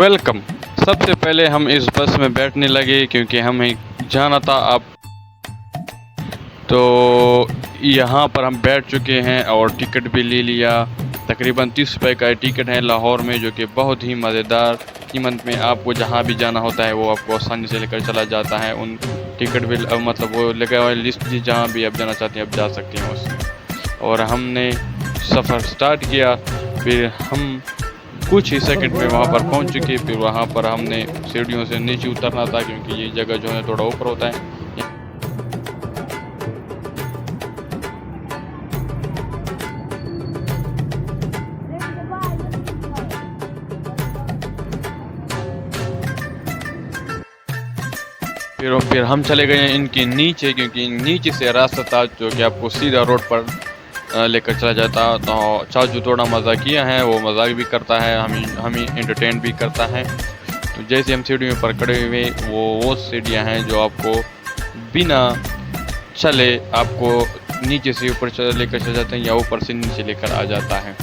Welcome. सबसे पहले हम इस बस में बैठने लगे क्योंकि हमें जाना था। अब तो यहाँ पर हम बैठ चुके हैं और टिकट भी ले लिया। तकरीबन 30 रुपये का टिकट है लाहौर में, जो कि बहुत ही मज़ेदार कीमत में आपको जहाँ भी जाना होता है वो आपको आसानी से लेकर चला जाता है। उन टिकट भी मतलब वो लगा हुआ लिस्ट भी, जहाँ भी आप जाना चाहते हैं आप जा सकते हैं उसमें। और हमने सफ़र स्टार्ट किया। फिर हम कुछ ही सेकंड में वहाँ पर पहुँच चुके। फिर वहाँ पर हमने सीढ़ियों से नीचे उतरना था क्योंकि ये जगह जो है थोड़ा ऊपर होता है। फिर हम चले गए इनके नीचे, क्योंकि नीचे से रास्ता था जो कि आपको सीधा रोड पर लेकर चला जाता। तो चाचू थोड़ा मज़ा किया है, वो मजाक भी करता है, हमें एंटरटेन भी करता है। तो जैसे हम सीढ़ियों पर खड़े हुए, वो सीढ़ियाँ हैं जो आपको बिना चले आपको नीचे से ऊपर लेकर चले जाते हैं या ऊपर से नीचे लेकर आ जाता है।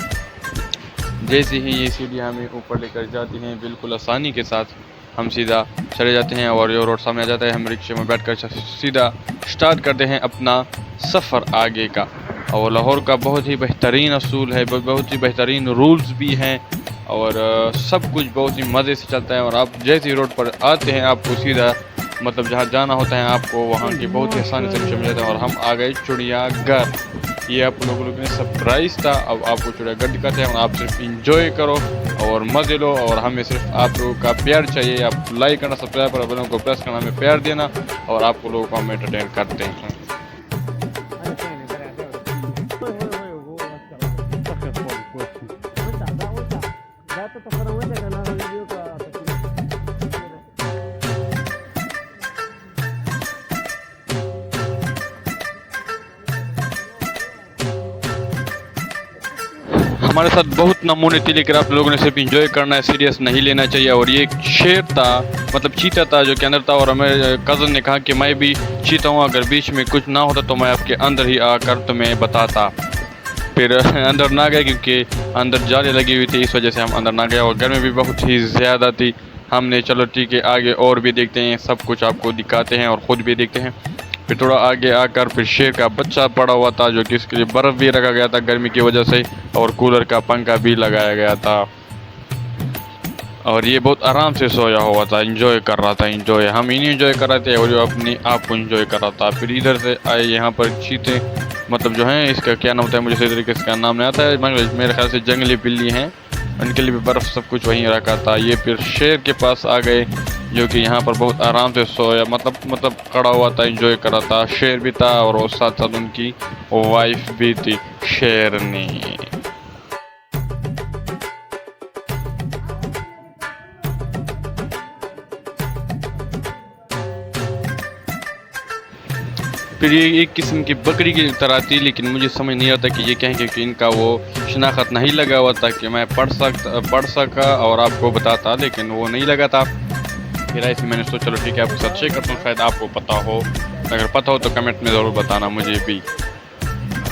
जैसे ही ये सीढ़ियाँ हमें ऊपर लेकर जाती हैं, बिल्कुल आसानी के साथ हम सीधा चले जाते हैं और ये रोड सामने आ जाता है। हम रिक्शे में बैठकर सीधा स्टार्ट करते हैं अपना सफ़र आगे का। और लाहौर का बहुत ही बेहतरीन असूल है, बहुत ही बेहतरीन रूल्स भी हैं और सब कुछ बहुत ही मज़े से चलता है। और आप जैसे ही रोड पर आते हैं आपको सीधा मतलब जहाँ जाना होता है आपको वहाँ की बहुत ही आसानी से मिल जाता है। और हम आ गए चिड़ियाघर। ये आप लोगों के लिए सरप्राइज़ था। अब आपको चिड़ियाघर दिखाते हैं और आप सिर्फ इंजॉय करो और मज़े लो। और हमें सिर्फ आप लोगों का प्यार चाहिए। आप लाइक करना, सब्सक्राइब और बटन को प्रेस करना, हमें प्यार देना और आप लोगों को हम एंटरटेन करते हैं। हमारे साथ बहुत नमूने थे, लेकिन आप लोगों ने सिर्फ इंजॉय करना है, सीरियस नहीं लेना चाहिए। और ये एक शेर था, मतलब चीता था जो कि अंदर था। और हमें कज़न ने कहा कि मैं भी चीता हूँ, अगर बीच में कुछ ना होता तो मैं आपके अंदर ही आकर तुम्हें बताता। फिर अंदर ना गए क्योंकि अंदर जाली लगी हुई थी, इस वजह से हम अंदर ना गए। और गर्मी भी बहुत ही ज़्यादा थी। हमने चलो ठीक है आगे और भी देखते हैं, सब कुछ आपको दिखाते हैं और ख़ुद भी देखते हैं। फिर थोड़ा आगे आकर फिर शेर का बच्चा पड़ा हुआ था जो कि इसके लिए बर्फ़ भी रखा गया था गर्मी की वजह से, और कूलर का पंखा भी लगाया गया था। और ये बहुत आराम से सोया हुआ था, एंजॉय कर रहा था। एंजॉय हम ही एंजॉय कर रहे थे और जो अपने आप को एंजॉय कर रहा था। फिर इधर से आए यहाँ पर चीते, मतलब जो है इसका क्या नाम होता है मुझे सही तरीके से इसका नाम नहीं आता है, मेरे ख्याल से जंगली बिल्ली हैं, उनके लिए भी बर्फ़ सब कुछ वहीं रखा था। ये फिर शेर के पास आ गए जो कि यहाँ पर बहुत आराम से सोया, मतलब खड़ा हुआ था, एंजॉय कर रहा था। शेर भी था और साथ साथ उनकी वाइफ भी थी शेरनी। फिर ये एक किस्म की बकरी की तरह थी, लेकिन मुझे समझ नहीं आता कि ये क्या है, क्योंकि इनका वो शनाख्त नहीं लगा हुआ था कि मैं पढ़ सका और आपको बताता, लेकिन वो नहीं लगा था। फिर ऐसे मैंने सोचा चलो ठीक है आपके साथ शेयर करता हूँ, शायद आपको पता हो। अगर पता हो तो कमेंट में ज़रूर बताना मुझे भी।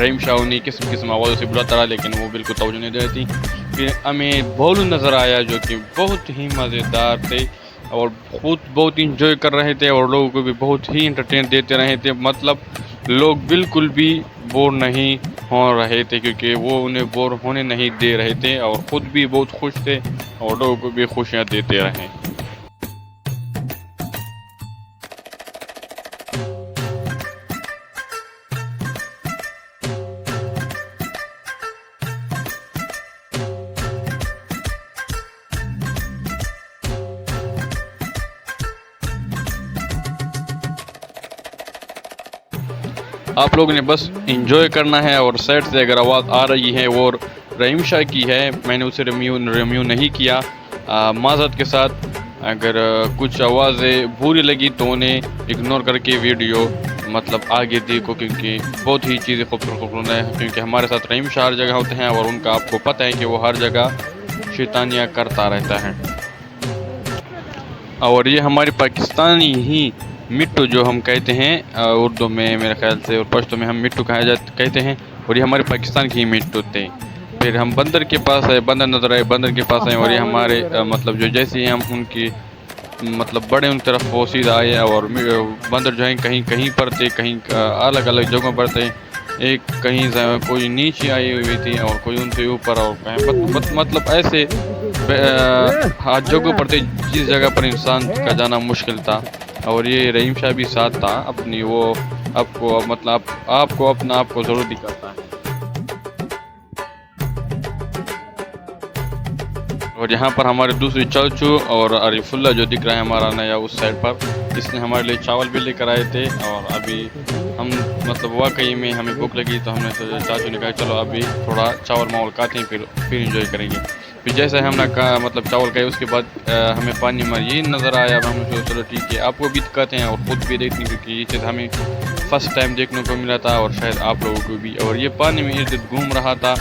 रहीम शाह उन्हीं किस्म आवाज़ों से बुलाता रहा, लेकिन वो बिल्कुल तवज्जो नहीं दे रही थी। फिर हमें भोलू नज़र आया जो कि बहुत ही मज़ेदार थे और खुद बहुत इंजॉय कर रहे थे और लोगों को भी बहुत ही एंटरटेन देते रहे थे। मतलब लोग बिल्कुल भी बोर नहीं हो रहे थे क्योंकि वो उन्हें बोर होने नहीं दे रहे थे और ख़ुद भी बहुत खुश थे और लोगों को भी खुशियाँ देते रहे। आप लोगों ने बस इंजॉय करना है। और साइड से अगर आवाज़ आ रही है वो रहीम शाह की है, मैंने उसे रिव्यू नहीं किया, माज़रत के साथ। अगर कुछ आवाज़ें बुरी लगी तो उन्हें इग्नोर करके वीडियो मतलब आगे देखो, क्योंकि बहुत ही चीज़ें खूबसूरत है। क्योंकि हमारे साथ रहीम शाह हर जगह होते हैं और उनका आपको पता है कि वो हर जगह शैतानियाँ करता रहता है। और ये हमारे पाकिस्तानी ही मिट्टू जो हम कहते हैं उर्दू में मेरे ख्याल से, और पश्तो में हम मिट्टू कहते हैं। और ये हमारे पाकिस्तान की मिट्टू थे। फिर हम बंदर के पास आए, बंदर नज़र आए, बंदर के पास आए और ये हमारे मतलब जो जैसे ही हम उनकी मतलब बड़े उन तरफ वो सीधा आए और बंदर जो है कहीं कहीं पर थे, कहीं अलग अलग जगहों पर थे। एक कहीं कोई नीचे आई हुई थी और कोई उनसे ऊपर और कहीं मतलब ऐसे हर जगहों पर थे जिस जगह पर इंसान का जाना मुश्किल था। और ये रहीम शाह भी साथ था अपनी, वो आपको मतलब आपको अपना आप को ज़रूर दिखाता है। और यहाँ पर हमारे दूसरी चाचू और अरीफुल्ला जो दिख रहा है हमारा नया उस साइड पर, इसने हमारे लिए चावल भी लेकर आए थे। और अभी हम मतलब वाकई में हमें भूख लगी तो हमने सोचा, चाचू ने कहा चलो अभी थोड़ा चावल मावल खाते हैं फिर इंजॉय करेंगे। फिर जैसे हमने कहा मतलब चावल खाए उसके बाद हमें पानी में ये नज़र आया। अब हम सोचा चलो ठीक है आपको भी दिखाते हैं और ख़ुद भी देखने, क्योंकि ये चीज़ हमें फ़र्स्ट टाइम देखने को मिला था और शायद आप लोगों को भी। और ये पानी में इर्द गिर्द घूम रहा था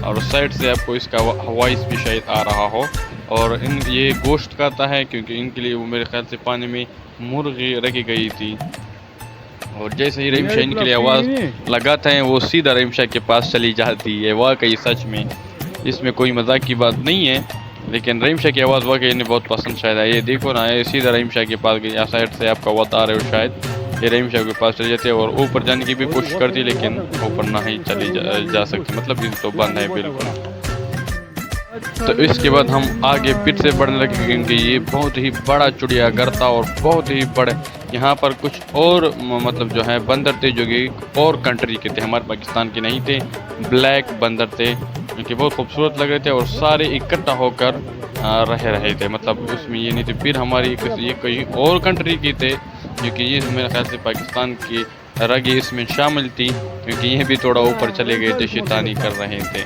और साइड से आपको इसका वॉइस भी शायद आ रहा हो। और ये गोश्त खाता है क्योंकि इनके लिए वो मेरे ख्याल से पानी में मुर्गी रखी गई थी। और जैसे ही रहीम शाह इनके लिए आवाज़ लगाता है वो सीधा रहीम शाह के पास चली जाती है। वाकई सच में इसमें कोई मजाक की बात नहीं है, लेकिन रहीम शाह की आवाज़ वाकई इन्हें बहुत पसंद शायद है। ये देखो ना, ये सीधा रहीम शाह के पास गई। साइड से आपका आवाज़ आ रहे हो शायद, ये रहीम शाह के पास चले जाते हैं और ऊपर जाने की भी कोशिश करती, लेकिन ऊपर नहीं चली जा सकती, मतलब ये तो बंद है बिल्कुल। तो इसके बाद हम आगे फिर से बढ़ने लगे क्योंकि ये बहुत ही बड़ा चिड़ियाघर था और बहुत ही बड़े यहाँ पर कुछ और मतलब जो है बंदर थे जो कि और कंट्री के थे, हमारे पाकिस्तान के नहीं थे। ब्लैक बंदर थे क्योंकि बहुत खूबसूरत लग रहे थे और सारे इकट्ठा होकर रह रहे थे, मतलब उसमें ये नहीं थे। फिर हमारी ये कहीं और कंट्री की थे क्योंकि ये मेरे ख्याल से पाकिस्तान की रगे इसमें शामिल थी, क्योंकि ये भी थोड़ा ऊपर चले गए थे, शैतानी कर रहे थे।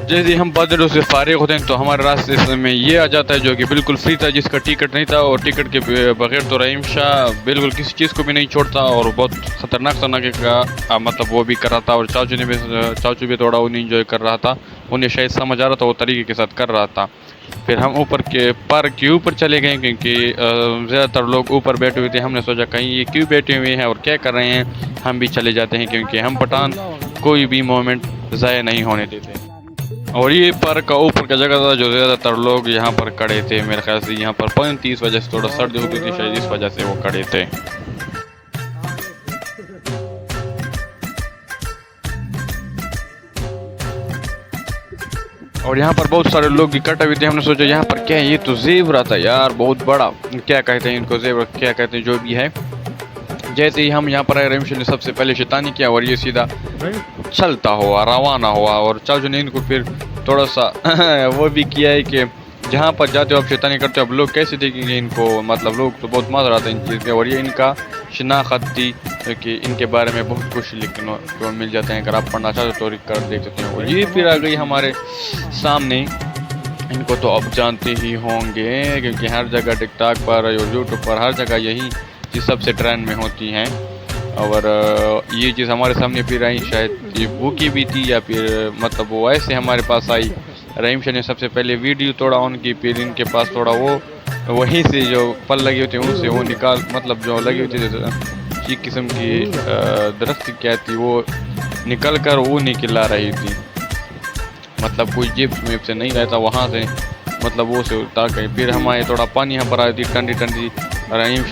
जैसे हम बादलों से फारिग होते हैं तो हमारे रास्ते में ये आ जाता है जो कि बिल्कुल फ्री था, जिसका टिकट नहीं था। और टिकट के बगैर तो रहीम शाह बिल्कुल किसी चीज़ को भी नहीं छोड़ता और बहुत ख़तरनाक तरीके का मतलब वो भी कर रहा था। और चाचू भी थोड़ा उन्हें इंजॉय कर रहा था, उन्हें शायद समझ आ रहा था वो तरीके के साथ कर रहा था। फिर हम ऊपर के पार्क के ऊपर चले गए क्योंकि ज़्यादातर लोग ऊपर बैठे हुए थे। हमने सोचा कहीं ये क्यों बैठे हुए हैं और क्या कर रहे हैं, हम भी चले जाते हैं क्योंकि हम पठान कोई भी मोमेंट ज़ाया नहीं होने देते। और ये पार्क का ऊपर का जगह था जो ज़्यादातर लोग यहाँ पर खड़े थे। मेरे ख्याल से यहाँ पर 35 वजह से थोड़ा सर्दी होती थी, शायद इस वजह से वो खड़े थे। और यहाँ पर बहुत सारे लोग इकट्ठे हुए थे। हमने सोचा यहाँ पर क्या है, ये तो ज़ेबरा था यार, बहुत बड़ा, क्या कहते हैं इनको, ज़ेबरा क्या कहते हैं जो भी है। जैसे ही हम यहाँ पर आए रहीम शाह ने सबसे पहले शैतानी किया और ये सीधा चलता हुआ रवाना हुआ। और चाचू ने इनको फिर थोड़ा सा वो भी किया है कि जहाँ पर जाते हो आप शैतानी करते हो, अब लोग कैसे देखेंगे इनको, मतलब लोग तो बहुत मज़ा आता है इन चीज़ में। और ये इनका शिनाख्त थी क्योंकि इनके बारे में बहुत कुछ लिखने को मिल जाते हैं, अगर आप पढ़ना चाहते हो तो कर देख सकते हैं। और ये फिर आ गई हमारे सामने, इनको तो आप जानते ही होंगे क्योंकि हर जगह टिकटॉक पर और यूट्यूब पर हर जगह यही चीज़ सबसे ट्रेंड में होती हैं। और ये चीज़ हमारे सामने फिर आई, शायद ये भूखी भी थी या फिर मतलब वो ऐसे हमारे पास आई। रहीम शाह ने सबसे पहले वीडियो थोड़ा ऑन की, फिर इनके पास थोड़ा वो वहीं से जो पल लगे होते हैं उनसे वो निकाल, मतलब जो लगी होती थी एक किस्म की दरख्त क्या थी वो निकल कर वो निकला रही थी, मतलब कोई जेब में से नहीं रहता वहाँ से, मतलब वो से उतार कर। फिर हमारे थोड़ा पानी यहाँ पर आई थी ठंडी ठंडी, रहीम